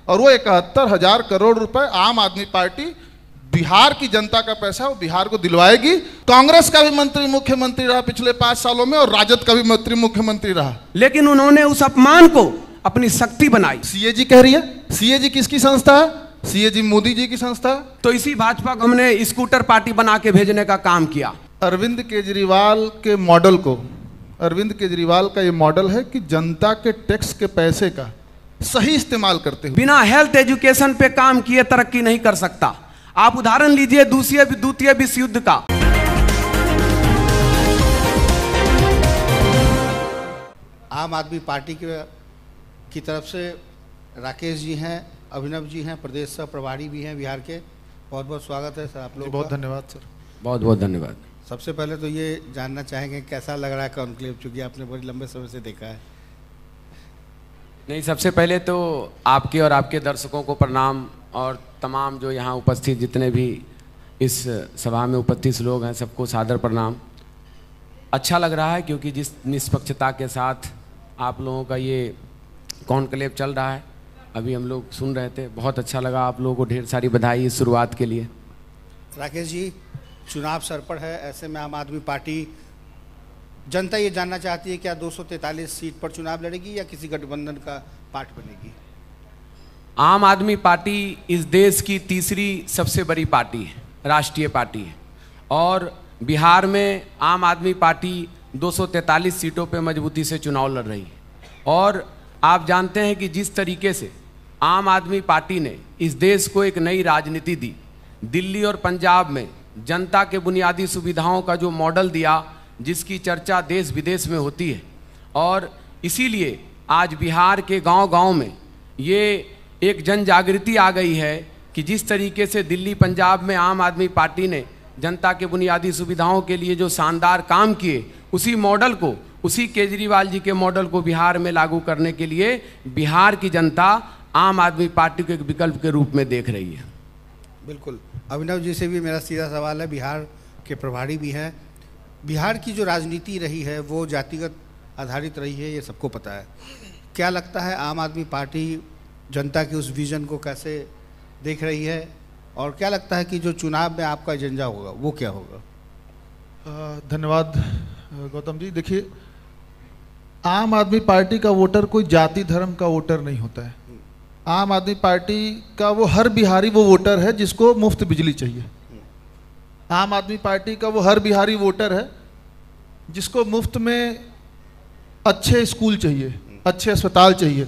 और वो 71,000 करोड़ रुपए आम आदमी पार्टी बिहार की जनता का पैसा वो बिहार को दिलवाएगी। कांग्रेस का भी मंत्री मुख्यमंत्री रहा पिछले 5 सालों में और राजद का भी मंत्री मुख्यमंत्री रहा, लेकिन उन्होंने उस अपमान को अपनी शक्ति बनाई। सीएजी कह रही है, सीएजी किसकी संस्था है? सीएजी मोदी जी की संस्था है। तो इसी भाजपा को हमने स्कूटर पार्टी बना के भेजने का काम किया। अरविंद केजरीवाल के मॉडल को, अरविंद केजरीवाल का ये मॉडल है कि जनता के टैक्स के पैसे का सही इस्तेमाल करते हुए बिना हेल्थ एजुकेशन पे काम किए तरक्की नहीं कर सकता। आप उदाहरण लीजिए द्वितीय विश्व युद्ध का। आम आदमी पार्टी की तरफ से राकेश जी हैं, अभिनव जी हैं, प्रदेश सह प्रभारी भी हैं बिहार के। बहुत बहुत स्वागत है सर आप लोग। बहुत धन्यवाद सर। बहुत बहुत धन्यवाद। सबसे पहले तो ये जानना चाहेंगे कैसा लग रहा है कॉन्क्लेव, चूँकि आपने बड़े लंबे समय से देखा है। नहीं, सबसे पहले तो आपके और आपके दर्शकों को प्रणाम, और तमाम जो यहाँ उपस्थित जितने भी इस सभा में उपस्थित लोग हैं सबको सादर प्रणाम। अच्छा लग रहा है क्योंकि जिस निष्पक्षता के साथ आप लोगों का ये कॉन्क्लेव चल रहा है, अभी हम लोग सुन रहे थे, बहुत अच्छा लगा। आप लोगों को ढेर सारी बधाई इस शुरुआत के लिए। राकेश जी, चुनाव सर पर है, ऐसे में आम आदमी पार्टी, जनता ये जानना चाहती है क्या 243 सीट पर चुनाव लड़ेगी या किसी गठबंधन का पार्ट बनेगी? आम आदमी पार्टी इस देश की तीसरी सबसे बड़ी पार्टी है, राष्ट्रीय पार्टी है, और बिहार में आम आदमी पार्टी 243 सीटों पे मजबूती से चुनाव लड़ रही है। और आप जानते हैं कि जिस तरीके से आम आदमी पार्टी ने इस देश को एक नई राजनीति दी, दिल्ली और पंजाब में जनता के बुनियादी सुविधाओं का जो मॉडल दिया, जिसकी चर्चा देश विदेश में होती है, और इसीलिए आज बिहार के गांव-गांव में ये एक जन जागृति आ गई है कि जिस तरीके से दिल्ली पंजाब में आम आदमी पार्टी ने जनता के बुनियादी सुविधाओं के लिए जो शानदार काम किए, उसी मॉडल को, उसी केजरीवाल जी के मॉडल को बिहार में लागू करने के लिए बिहार की जनता आम आदमी पार्टी को एक विकल्प के रूप में देख रही है। बिल्कुल। अभिनव जी से भी मेरा सीधा सवाल है, बिहार के प्रभारी भी हैं। बिहार की जो राजनीति रही है वो जातिगत आधारित रही है, ये सबको पता है। क्या लगता है आम आदमी पार्टी जनता के उस विजन को कैसे देख रही है, और क्या लगता है कि जो चुनाव में आपका एजेंडा होगा वो क्या होगा? धन्यवाद गौतम जी। देखिए, आम आदमी पार्टी का वोटर कोई जाति धर्म का वोटर नहीं होता है। आम आदमी पार्टी का वो हर बिहारी वो वोटर है जिसको मुफ्त बिजली चाहिए। आम आदमी पार्टी का वो हर बिहारी वोटर है जिसको मुफ्त में अच्छे स्कूल चाहिए, अच्छे अस्पताल चाहिए,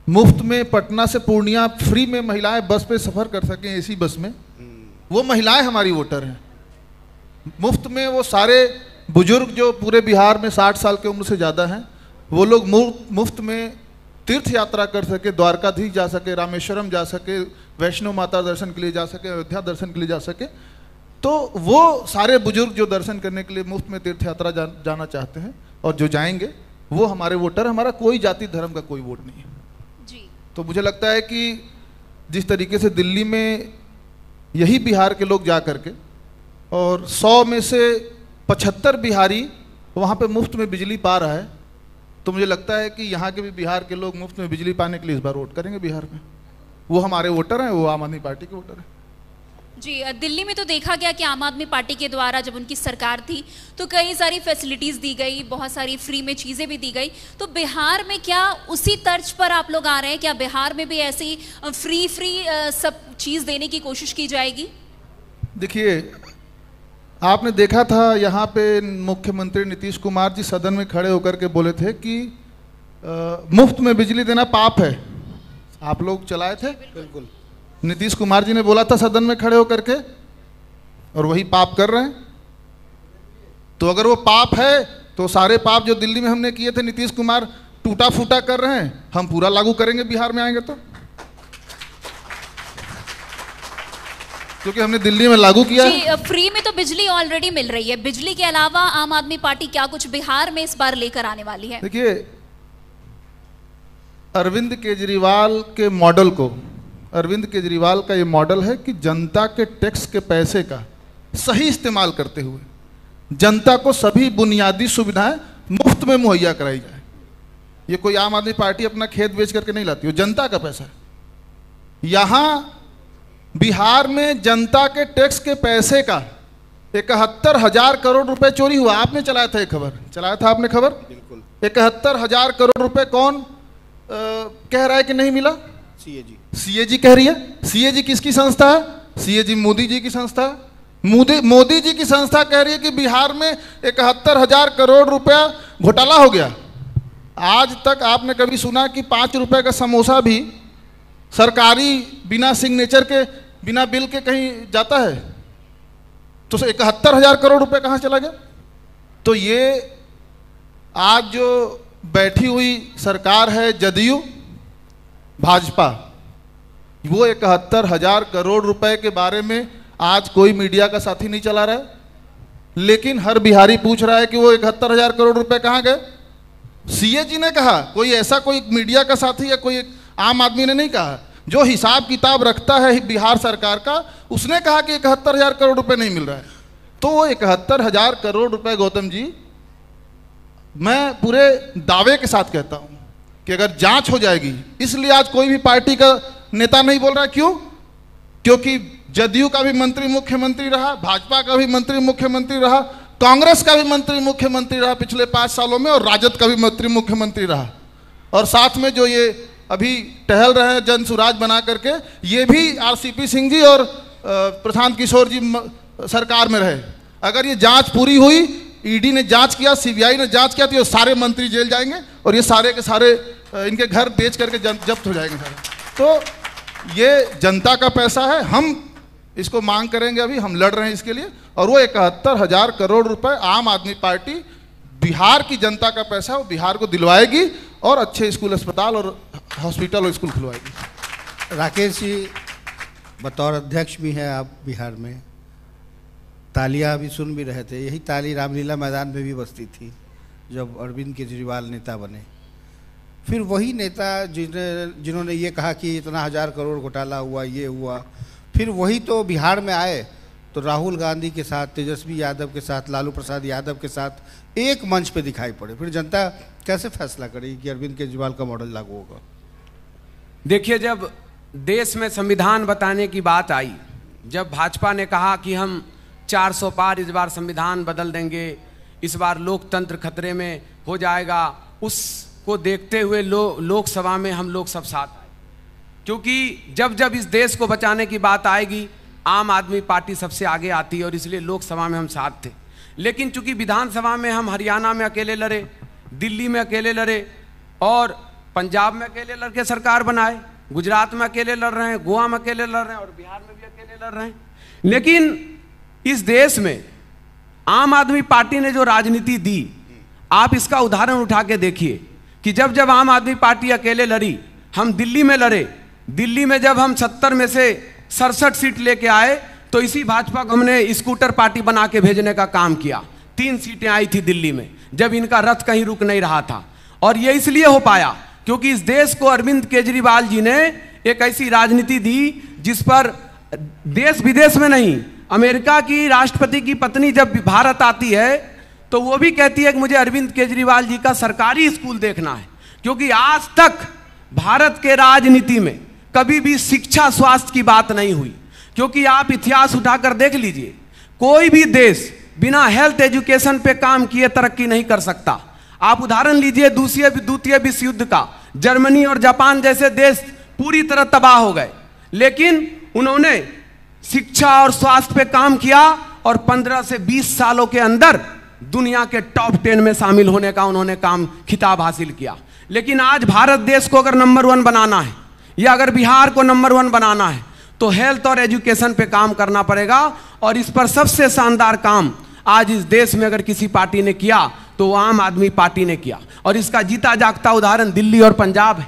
मुफ्त में पटना से पूर्णिया फ्री में महिलाएं बस पे सफ़र कर सकें, एसी बस में। वो महिलाएं हमारी वोटर हैं। मुफ्त में वो सारे बुजुर्ग जो पूरे बिहार में 60 साल की उम्र से ज़्यादा हैं, वो लोग मुफ्त में तीर्थ यात्रा कर सके, द्वारकाधीश जा सके, रामेश्वरम जा सके, वैष्णो माता दर्शन के लिए जा सके, अयोध्या दर्शन के लिए जा सके। तो वो सारे बुजुर्ग जो दर्शन करने के लिए मुफ्त में तीर्थ यात्रा जाना चाहते हैं और जो जाएंगे वो हमारे वोटर। हमारा कोई जाति धर्म का कोई वोट नहीं है जी। तो मुझे लगता है कि जिस तरीके से दिल्ली में यही बिहार के लोग जा करके और 100 में से 75 बिहारी वहाँ पे मुफ्त में बिजली पा रहा है, तो मुझे लगता है कि यहाँ के भी बिहार के लोग मुफ्त में बिजली पाने के लिए इस बार वोट करेंगे बिहार में। वो हमारे वोटर हैं, वो आम आदमी पार्टी के वोटर हैं। जी, दिल्ली में तो देखा गया कि आम आदमी पार्टी के द्वारा जब उनकी सरकार थी तो कई सारी फैसिलिटीज़ दी गई, बहुत सारी फ्री में चीज़ें भी दी गई। तो बिहार में क्या उसी तर्ज पर आप लोग आ रहे हैं? क्या बिहार में भी ऐसी फ्री सब चीज़ देने की कोशिश की जाएगी? देखिए, आपने देखा था यहाँ पे मुख्यमंत्री नीतीश कुमार जी सदन में खड़े होकर के बोले थे कि मुफ्त में बिजली देना पाप है। आप लोग चलाए थे? बिल्कुल। नीतीश कुमार जी ने बोला था सदन में खड़े होकर के, और वही पाप कर रहे हैं। तो अगर वो पाप है तो सारे पाप जो दिल्ली में हमने किए थे नीतीश कुमार टूटा फूटा कर रहे हैं, हम पूरा लागू करेंगे बिहार में आएंगे तो, क्योंकि हमने दिल्ली में लागू किया है। फ्री में तो बिजली ऑलरेडी मिल रही है। बिजली के अलावा आम आदमी पार्टी क्या कुछ बिहार में इस बार लेकर आने वाली है? देखिए, अरविंद केजरीवाल के मॉडल को, अरविंद केजरीवाल का ये मॉडल है कि जनता के टैक्स के पैसे का सही इस्तेमाल करते हुए जनता को सभी बुनियादी सुविधाएं मुफ्त में मुहैया कराई जाए। ये कोई आम आदमी पार्टी अपना खेत बेच करके नहीं लाती, वो जनता का पैसा है। यहाँ बिहार में जनता के टैक्स के पैसे का 71,000 करोड़ रुपए चोरी हुआ। आपने चलाया था एक खबर, चलाया था आपने खबर? बिल्कुल। 71,000 करोड़ रुपए कौन कह रहा है कि नहीं मिला? सीएजी। सीएजी कह रही है। सीएजी किसकी संस्था है? सीएजी मोदी जी की संस्था है। मोदी जी की संस्था कह रही है कि बिहार में 71,000 करोड़ रुपया घोटाला हो गया। आज तक आपने कभी सुना कि 5 रुपए का समोसा भी सरकारी बिना सिग्नेचर के, बिना बिल के कहीं जाता है? तो 71,000 करोड़ रुपए कहाँ चला गया? तो ये आज जो बैठी हुई सरकार है जदयू भाजपा, वो 71,000 करोड़ रुपए के बारे में आज कोई मीडिया का साथी नहीं चला रहा है, लेकिन हर बिहारी पूछ रहा है कि वो 71,000 करोड़ रुपए कहाँ गए। सीएजी ने कहा, कोई ऐसा कोई मीडिया का साथी या कोई आम आदमी ने नहीं कहा। जो हिसाब किताब रखता है बिहार सरकार का, उसने कहा कि 71,000 करोड़ रुपए नहीं मिल रहा है। तो वो 71,000 करोड़ रुपए, गौतम जी, मैं पूरे दावे के साथ कहता हूं कि अगर जांच हो जाएगी, इसलिए आज कोई भी पार्टी का नेता नहीं बोल रहा। क्यों? क्योंकि जदयू का भी मंत्री मुख्यमंत्री रहा, भाजपा का भी मंत्री मुख्यमंत्री रहा, कांग्रेस का भी मंत्री मुख्यमंत्री रहा पिछले 5 सालों में, और राजद का भी मंत्री मुख्यमंत्री रहा। और साथ में जो ये अभी टहल रहे हैं जन सुराज बना करके, ये भी आरसीपी सिंह जी और प्रशांत किशोर जी सरकार में रहे। अगर ये जांच पूरी हुई, ईडी ने जांच किया, सीबीआई ने जांच किया, तो ये सारे मंत्री जेल जाएंगे और ये सारे के सारे इनके घर बेच करके जब्त हो जाएंगे सारे। तो ये जनता का पैसा है, हम इसको मांग करेंगे। अभी हम लड़ रहे हैं इसके लिए, और वो 71,000 करोड़ रुपए आम आदमी पार्टी बिहार की जनता का पैसा है, वो बिहार को दिलवाएगी और अच्छे स्कूल, अस्पताल और हॉस्पिटल और स्कूल खुलवाएगी। राकेश जी, बतौर अध्यक्ष भी हैं आप बिहार में, तालियां अभी सुन भी रहे थे। यही ताली रामलीला मैदान में भी बजती थी जब अरविंद केजरीवाल नेता बने। फिर वही नेता जिन्होंने ये कहा कि इतना 1,000 करोड़ घोटाला हुआ, ये हुआ, फिर वही तो बिहार में आए तो राहुल गांधी के साथ, तेजस्वी यादव के साथ, लालू प्रसाद यादव के साथ एक मंच पे दिखाई पड़े। फिर जनता कैसे फैसला करेगी कि अरविंद केजरीवाल का मॉडल लागू होगा? देखिए, जब देश में संविधान बताने की बात आई, जब भाजपा ने कहा कि हम 400 पार इस बार संविधान बदल देंगे, इस बार लोकतंत्र खतरे में हो जाएगा, उसको देखते हुए लोकसभा में हम लोग सब साथ आए। क्योंकि जब जब इस देश को बचाने की बात आएगी, आम आदमी पार्टी सबसे आगे आती है, और इसलिए लोकसभा में हम साथ थे। लेकिन चूंकि विधानसभा में हम हरियाणा में अकेले लड़े, दिल्ली में अकेले लड़े, और पंजाब में अकेले लड़के सरकार बनाए, गुजरात में अकेले लड़ रहे हैं, गोवा में अकेले लड़ रहे हैं, और बिहार में भी अकेले लड़ रहे हैं। लेकिन इस देश में आम आदमी पार्टी ने जो राजनीति दी, आप इसका उदाहरण उठा के देखिए कि जब जब आम आदमी पार्टी अकेले लड़ी, हम दिल्ली में लड़े। दिल्ली में जब हम 70 में से 67 सीट लेके आए, तो इसी भाजपा को हमने स्कूटर पार्टी बना के भेजने का काम किया। 3 सीटें आई थी दिल्ली में, जब इनका रथ कहीं रुक नहीं रहा था। और ये इसलिए हो पाया क्योंकि इस देश को अरविंद केजरीवाल जी ने एक ऐसी राजनीति दी जिस पर देश विदेश में नहीं, अमेरिका की राष्ट्रपति की पत्नी जब भारत आती है तो वो भी कहती है कि मुझे अरविंद केजरीवाल जी का सरकारी स्कूल देखना है। क्योंकि आज तक भारत के राजनीति में कभी भी शिक्षा स्वास्थ्य की बात नहीं हुई। क्योंकि आप इतिहास उठाकर देख लीजिए, कोई भी देश बिना हेल्थ एजुकेशन पे काम किए तरक्की नहीं कर सकता। आप उदाहरण लीजिए द्वितीय विश्व युद्ध का, जर्मनी और जापान जैसे देश पूरी तरह तबाह हो गए, लेकिन उन्होंने शिक्षा और स्वास्थ्य पे काम किया और 15 से 20 सालों के अंदर दुनिया के टॉप 10 में शामिल होने का उन्होंने खिताब हासिल किया। लेकिन आज भारत देश को अगर नंबर 1 बनाना है, या अगर बिहार को नंबर 1 बनाना है, तो हेल्थ और एजुकेशन पे काम करना पड़ेगा। और इस पर सबसे शानदार काम आज इस देश में अगर किसी पार्टी ने किया तो वो आम आदमी पार्टी ने किया। और इसका जीता जागता उदाहरण दिल्ली और पंजाब है।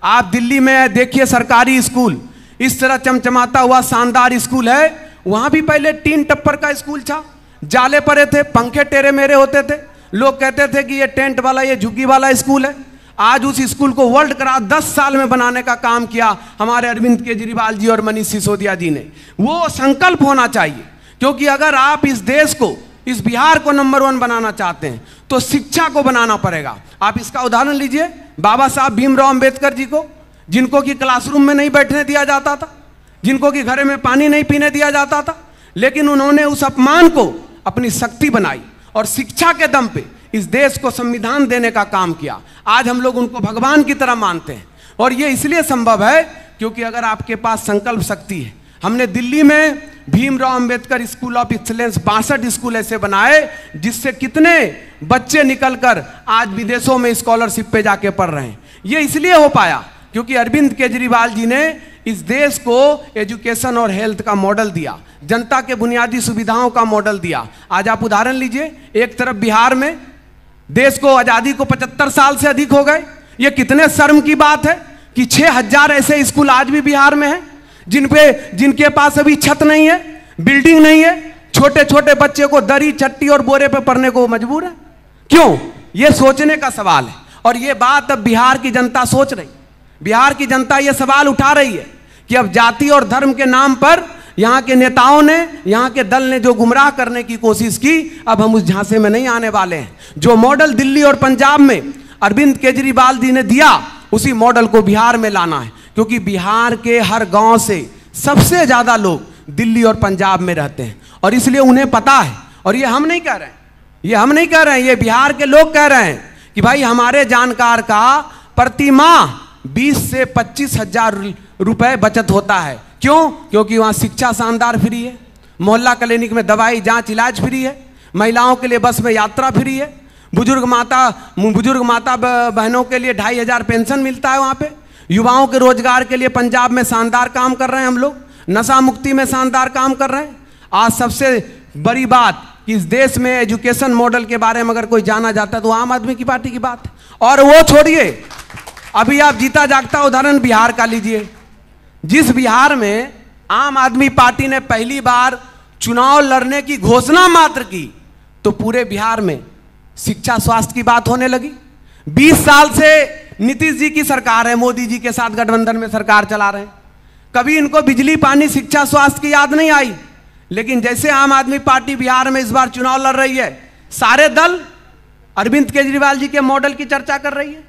आप दिल्ली में देखिए, सरकारी स्कूल इस तरह चमचमाता हुआ शानदार स्कूल है। वहां भी पहले टीन टप्पर का स्कूल था, जाले पड़े थे, पंखे टेढ़े मेढ़े होते थे, लोग कहते थे कि ये टेंट वाला, ये झुग्गी वाला स्कूल है। आज उस स्कूल को वर्ल्ड क्लास 10 साल में बनाने का काम किया हमारे अरविंद केजरीवाल जी और मनीष सिसोदिया जी ने। वो संकल्प होना चाहिए, क्योंकि अगर आप इस देश को, इस बिहार को नंबर 1 बनाना चाहते हैं तो शिक्षा को बनाना पड़ेगा। आप इसका उदाहरण लीजिए बाबा साहब भीमराव अंबेडकर जी को, जिनको कि क्लासरूम में नहीं बैठने दिया जाता था, जिनको कि घर में पानी नहीं पीने दिया जाता था, लेकिन उन्होंने उस अपमान को अपनी शक्ति बनाई और शिक्षा के दम पे इस देश को संविधान देने का काम किया। आज हम लोग उनको भगवान की तरह मानते हैं और ये इसलिए संभव है क्योंकि अगर आपके पास संकल्प शक्ति है। हमने दिल्ली में Bhimrao Ambedkar school of excellence 62 school ऐसे बनाए जिससे कितने बच्चे निकलकर आज विदेशों में स्कॉलरशिप पे जाके पढ़ रहे हैं। ये इसलिए हो पाया क्योंकि अरविंद केजरीवाल जी ने इस देश को एजुकेशन और हेल्थ का मॉडल दिया, जनता के बुनियादी सुविधाओं का मॉडल दिया। आज आप उदाहरण लीजिए, एक तरफ बिहार में देश को आज़ादी को 75 साल से अधिक हो गए। ये कितने शर्म की बात है कि 6000 ऐसे स्कूल आज भी बिहार में हैं जिनके पास अभी छत नहीं है, बिल्डिंग नहीं है, छोटे छोटे बच्चे को दरी चट्टी और बोरे पे पढ़ने को मजबूर है। क्यों? ये सोचने का सवाल है और ये बात अब बिहार की जनता सोच रही। बिहार की जनता ये सवाल उठा रही है कि अब जाति और धर्म के नाम पर यहाँ के नेताओं ने, यहाँ के दल ने जो गुमराह करने की कोशिश की, अब हम उस झांसे में नहीं आने वाले हैं। जो मॉडल दिल्ली और पंजाब में अरविंद केजरीवाल जी ने दिया, उसी मॉडल को बिहार में लाना है, क्योंकि बिहार के हर गांव से सबसे ज्यादा लोग दिल्ली और पंजाब में रहते हैं और इसलिए उन्हें पता है। और ये हम नहीं कह रहे हैं, ये बिहार के लोग कह रहे हैं कि भाई हमारे जानकार का प्रति माह 20 से 25 हजार रुपए बचत होता है। क्यों? क्योंकि वहाँ शिक्षा शानदार फ्री है, मोहल्ला क्लिनिक में दवाई जांच इलाज फ्री है, महिलाओं के लिए बस में यात्रा फ्री है, बुजुर्ग माता बहनों के लिए 2500 पेंशन मिलता है वहाँ पे, युवाओं के रोजगार के लिए पंजाब में शानदार काम कर रहे हैं हम लोग, नशा मुक्ति में शानदार काम कर रहे हैं। आज सबसे बड़ी बात कि इस देश में एजुकेशन मॉडल के बारे में अगर कोई जाना जाता है तो आम आदमी की पार्टी की बात है। और वो छोड़िए, अभी आप जीता जागता उदाहरण बिहार का लीजिए। जिस बिहार में आम आदमी पार्टी ने पहली बार चुनाव लड़ने की घोषणा मात्र की, तो पूरे बिहार में शिक्षा स्वास्थ्य की बात होने लगी। 20 साल से नीतीश जी की सरकार है, मोदी जी के साथ गठबंधन में सरकार चला रहे हैं, कभी इनको बिजली पानी शिक्षा स्वास्थ्य की याद नहीं आई। लेकिन जैसे आम आदमी पार्टी बिहार में इस बार चुनाव लड़ रही है, सारे दल अरविंद केजरीवाल जी के मॉडल की चर्चा कर रही है।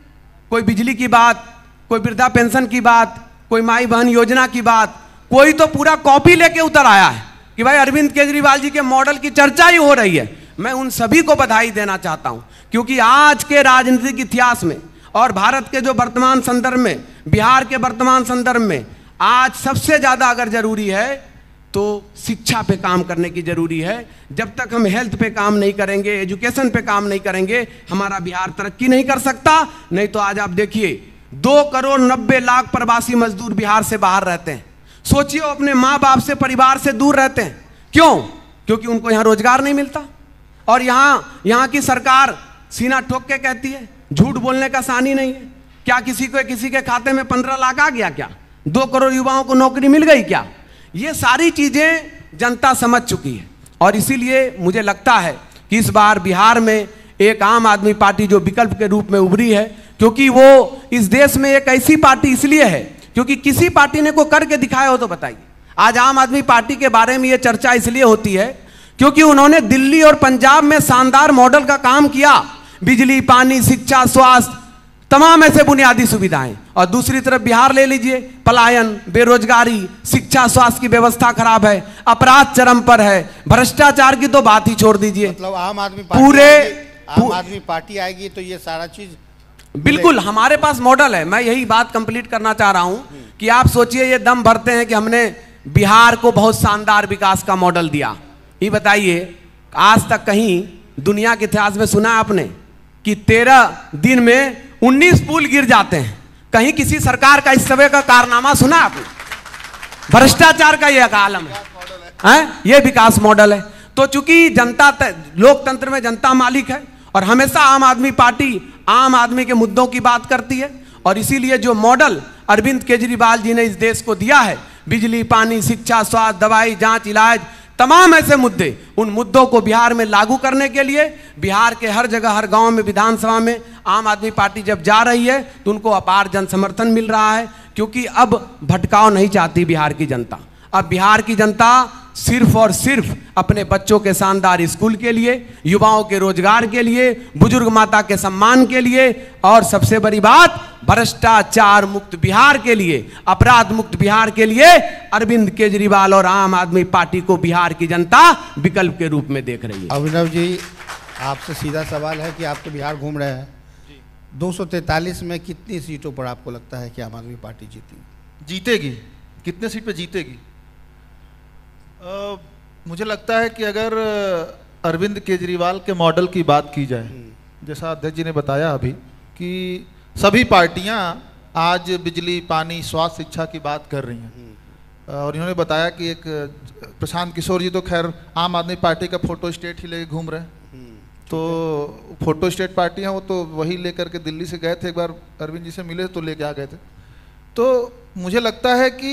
कोई बिजली की बात, कोई वृद्धा पेंशन की बात, कोई माई बहन योजना की बात, कोई तो पूरा कॉपी लेके उतर आया है कि भाई अरविंद केजरीवाल जी के मॉडल की चर्चा ही हो रही है। मैं उन सभी को बधाई देना चाहता हूं, क्योंकि आज के राजनीतिक इतिहास में और भारत के जो वर्तमान संदर्भ में, बिहार के वर्तमान संदर्भ में आज सबसे ज्यादा अगर जरूरी है तो शिक्षा पे काम करने की जरूरी है। जब तक हम हेल्थ पे काम नहीं करेंगे, एजुकेशन पे काम नहीं करेंगे, हमारा बिहार तरक्की नहीं कर सकता। नहीं तो आज आप देखिए 2,90,00,000 प्रवासी मजदूर बिहार से बाहर रहते हैं। सोचिए, अपने माँ बाप से, परिवार से दूर रहते हैं। क्यों? क्योंकि उनको यहाँ रोजगार नहीं मिलता और यहाँ की सरकार सीना ठोक के कहती है, झूठ बोलने का सानी नहीं है। क्या किसी के खाते में 15 लाख आ गया? क्या 2 करोड़ युवाओं को नौकरी मिल गई? क्या? ये सारी चीजें जनता समझ चुकी है और इसीलिए मुझे लगता है कि इस बार बिहार में एक आम आदमी पार्टी जो विकल्प के रूप में उभरी है, क्योंकि वो इस देश में एक ऐसी पार्टी इसलिए है क्योंकि किसी पार्टी ने कोई करके दिखाया हो तो बताइए। आज आम आदमी पार्टी के बारे में ये चर्चा इसलिए होती है क्योंकि उन्होंने दिल्ली और पंजाब में शानदार मॉडल का काम किया। बिजली, पानी, शिक्षा, स्वास्थ्य, तमाम ऐसे बुनियादी सुविधाएं। और दूसरी तरफ बिहार ले लीजिए, पलायन, बेरोजगारी, शिक्षा स्वास्थ्य की व्यवस्था खराब है, अपराध चरम पर है, भ्रष्टाचार की तो बात ही छोड़ दीजिए। मतलब आम आदमी पार्टी आएगी तो ये सारा चीज बिल्कुल हमारे पास मॉडल है। मैं यही बात कंप्लीट करना चाह रहा हूं कि आप सोचिए, ये दम भरते हैं कि हमने बिहार को बहुत शानदार विकास का मॉडल दिया। ये बताइए, आज तक कहीं दुनिया के इतिहास में सुना आपने कि 13 दिन में 19 पुल गिर जाते हैं? कहीं किसी सरकार का इस तरह का कारनामा सुना आपने? भ्रष्टाचार का यह आलम है, यह विकास मॉडल है। तो चूंकि जनता, लोकतंत्र में जनता मालिक है और हमेशा आम आदमी पार्टी आम आदमी के मुद्दों की बात करती है और इसीलिए जो मॉडल अरविंद केजरीवाल जी ने इस देश को दिया है, बिजली, पानी, शिक्षा, स्वास्थ्य, दवाई, जांच, इलाज, तमाम ऐसे मुद्दे, उन मुद्दों को बिहार में लागू करने के लिए बिहार के हर जगह, हर गांव में, विधानसभा में आम आदमी पार्टी जब जा रही है तो उनको अपार जन समर्थन मिल रहा है। क्योंकि अब भटकाव नहीं चाहती बिहार की जनता। अब बिहार की जनता सिर्फ और सिर्फ अपने बच्चों के शानदार स्कूल के लिए, युवाओं के रोजगार के लिए, बुजुर्ग माता के सम्मान के लिए और सबसे बड़ी बात भ्रष्टाचार मुक्त बिहार के लिए, अपराध मुक्त बिहार के लिए अरविंद केजरीवाल और आम आदमी पार्टी को बिहार की जनता विकल्प के रूप में देख रही है। अभिनव जी, आपसे सीधा सवाल है कि आप तो बिहार घूम रहे हैं, 243 में कितनी सीटों पर आपको लगता है कि आम आदमी पार्टी जीतेगी? कितने सीट पे जीतेगी? मुझे लगता है कि अगर अरविंद केजरीवाल के मॉडल की बात की जाए, जैसा अध्यक्ष जी ने बताया अभी कि सभी पार्टियां आज बिजली, पानी, स्वास्थ्य, शिक्षा की बात कर रही हैं और इन्होंने बताया कि एक प्रशांत किशोर जी तो खैर आम आदमी पार्टी का फोटो स्टेट ही लेके घूम रहे हैं, तो फोटो स्टेट पार्टियां वो तो वही लेकर के दिल्ली से गए थे, एक बार अरविंद जी से मिले तो लेके आ गए थे। तो मुझे लगता है कि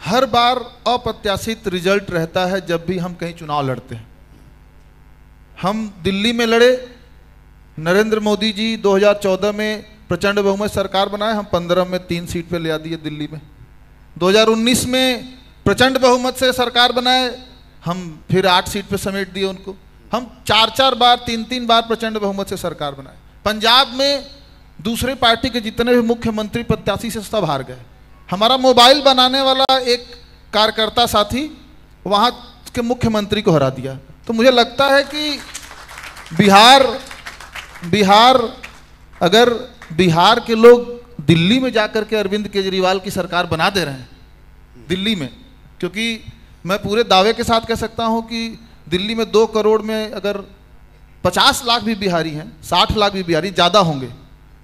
हर बार अप्रत्याशित रिजल्ट रहता है जब भी हम कहीं चुनाव लड़ते हैं। हम दिल्ली में लड़े, नरेंद्र मोदी जी 2014 में प्रचंड बहुमत सरकार बनाए, हम 15 में 3 सीट पे ले आ दिए दिल्ली में। 2019 में प्रचंड बहुमत से सरकार बनाए, हम फिर 8 सीट पे समेट दिए उनको। हम 4-4 बार, 3-3 बार प्रचंड बहुमत से सरकार बनाए। पंजाब में दूसरे पार्टी के जितने भी मुख्यमंत्री प्रत्याशी से सब हार गए। हमारा मोबाइल बनाने वाला एक कार्यकर्ता साथी वहाँ के मुख्यमंत्री को हरा दिया। तो मुझे लगता है कि बिहार अगर बिहार के लोग दिल्ली में जाकर के अरविंद केजरीवाल की सरकार बना दे रहे हैं दिल्ली में, क्योंकि मैं पूरे दावे के साथ कह सकता हूं कि दिल्ली में 2 करोड़ में अगर 50 लाख भी बिहारी हैं, 60 लाख भी बिहारी ज़्यादा होंगे,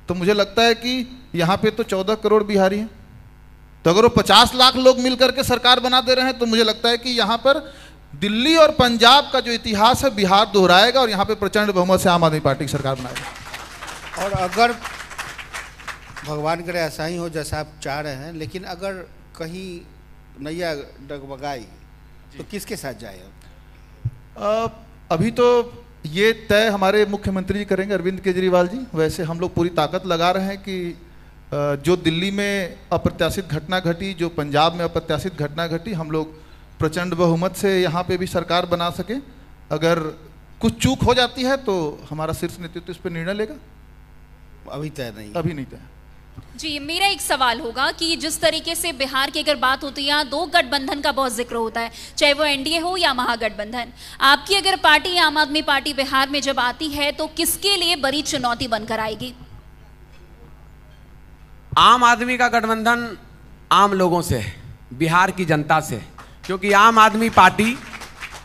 तो मुझे लगता है कि यहाँ पे तो 14 करोड़ बिहारी हैं। तो अगर वो 50 लाख लोग मिलकर के सरकार बना दे रहे हैं तो मुझे लगता है कि यहाँ पर दिल्ली और पंजाब का जो इतिहास है बिहार दोहराएगा और यहाँ पे प्रचंड बहुमत से आम आदमी पार्टी की सरकार बनाएगा। और अगर भगवान करे ऐसा ही हो जैसा आप चाह रहे हैं, लेकिन अगर कहीं नैया डगमगाई तो किसके साथ जाए? अभी तो ये तय हमारे मुख्यमंत्री जी करेंगे, अरविंद केजरीवाल जी। वैसे हम लोग पूरी ताकत लगा रहे हैं कि जो दिल्ली में अप्रत्याशित घटना घटी, जो पंजाब में अप्रत्याशित घटना घटी, हम लोग प्रचंड बहुमत से यहाँ पे भी सरकार बना सके। अगर कुछ चूक हो जाती है तो हमारा शीर्ष नेतृत्व इस पर निर्णय लेगा। अभी तय नहीं, अभी नहीं तय। जी, मेरा एक सवाल होगा कि जिस तरीके से बिहार की अगर बात होती है, यहाँ 2 गठबंधन का बहुत जिक्र होता है, चाहे वो एनडीए हो या महागठबंधन। आपकी अगर पार्टी आम आदमी पार्टी बिहार में जब आती है तो किसके लिए बड़ी चुनौती बनकर आएगी? आम आदमी का गठबंधन आम लोगों से है, बिहार की जनता से, क्योंकि आम आदमी पार्टी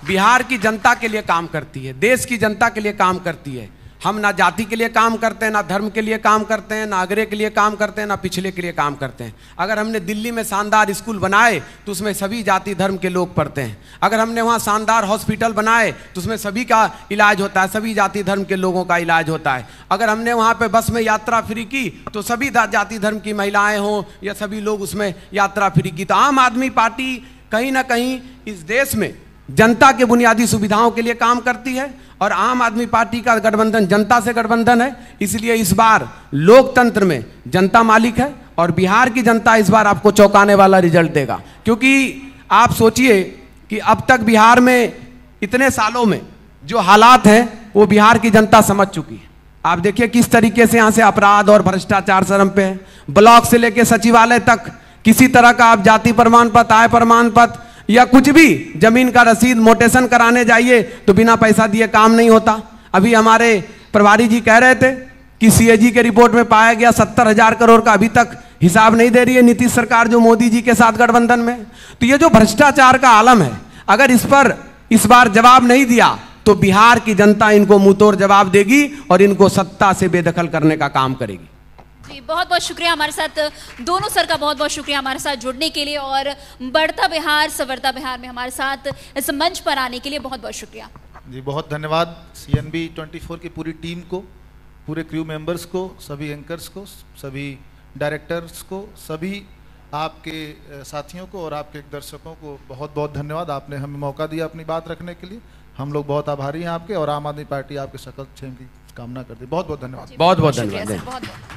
बिहार की जनता के लिए काम करती है, देश की जनता के लिए काम करती है। हम ना जाति के लिए काम करते हैं, ना धर्म के लिए काम करते हैं, ना अगरे के लिए काम करते हैं, ना पिछले के लिए काम करते हैं। अगर हमने दिल्ली में शानदार स्कूल बनाए तो उसमें सभी जाति धर्म के लोग पढ़ते हैं। अगर हमने वहाँ शानदार हॉस्पिटल बनाए तो उसमें सभी का इलाज होता है, सभी जाति धर्म के लोगों का इलाज होता है। अगर हमने वहाँ पे बस में यात्रा फ्री की तो सभी जाति धर्म की महिलाएं हों या सभी लोग उसमें यात्रा फ्री की। तो आम आदमी पार्टी कहीं ना कहीं इस देश में जनता के बुनियादी सुविधाओं के लिए काम करती है और आम आदमी पार्टी का गठबंधन जनता से गठबंधन है। इसलिए इस बार लोकतंत्र में जनता मालिक है और बिहार की जनता इस बार आपको चौंकाने वाला रिजल्ट देगा। क्योंकि आप सोचिए कि अब तक बिहार में इतने सालों में जो हालात हैं वो बिहार की जनता समझ चुकी है। आप देखिए किस तरीके से यहाँ से अपराध और भ्रष्टाचार चरम पे है। ब्लॉक से लेकर सचिवालय तक किसी तरह का आप जाति प्रमाण पत्र, आय प्रमाण पत्र या कुछ भी जमीन का रसीद मोटेशन कराने जाइए तो बिना पैसा दिए काम नहीं होता। अभी हमारे प्रभारी जी कह रहे थे कि सीएजी के रिपोर्ट में पाया गया 70,000 करोड़ का अभी तक हिसाब नहीं दे रही है नीतीश सरकार जो मोदी जी के साथ गठबंधन में। तो ये जो भ्रष्टाचार का आलम है, अगर इस पर इस बार जवाब नहीं दिया तो बिहार की जनता इनको मुंहतोड़ जवाब देगी और इनको सत्ता से बेदखल करने का काम करेगी। जी, बहुत बहुत शुक्रिया हमारे साथ दोनों सर का, बहुत बहुत शुक्रिया हमारे साथ जुड़ने के लिए और बढ़ता बिहार संवरता बिहार में हमारे साथ इस मंच पर आने के लिए बहुत बहुत शुक्रिया। जी, बहुत धन्यवाद CNB 24 की पूरी टीम को, पूरे क्रू मेंबर्स को, सभी एंकर्स को, सभी डायरेक्टर्स को, सभी आपके साथियों को और आपके दर्शकों को बहुत बहुत धन्यवाद। आपने हमें मौका दिया अपनी बात रखने के लिए, हम लोग बहुत आभारी हैं आपके और आम आदमी पार्टी आपके सकल क्षेम की कामना करती है। बहुत बहुत धन्यवाद। बहुत बहुत धन्यवाद।